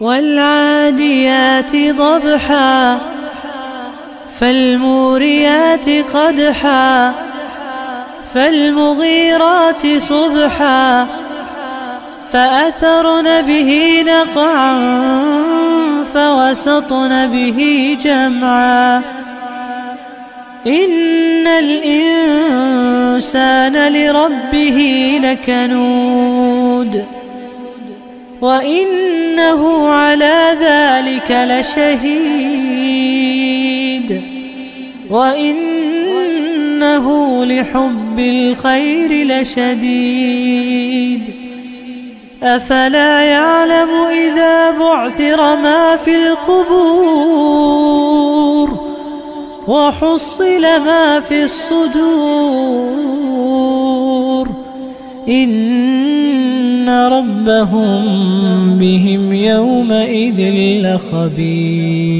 والعاديات ضبحا فالموريات قدحا فالمغيرات صبحا فأثرن به نقعا فوسطن به جمعا إن الإنسان لربه لكنود وإنه على ذلك لشهيد وإنه لحب الخير لشديد أفلا يعلم إذا بعثر ما في القبور وحصل ما في الصدور إن ربهم بهم يومئذ لخبير.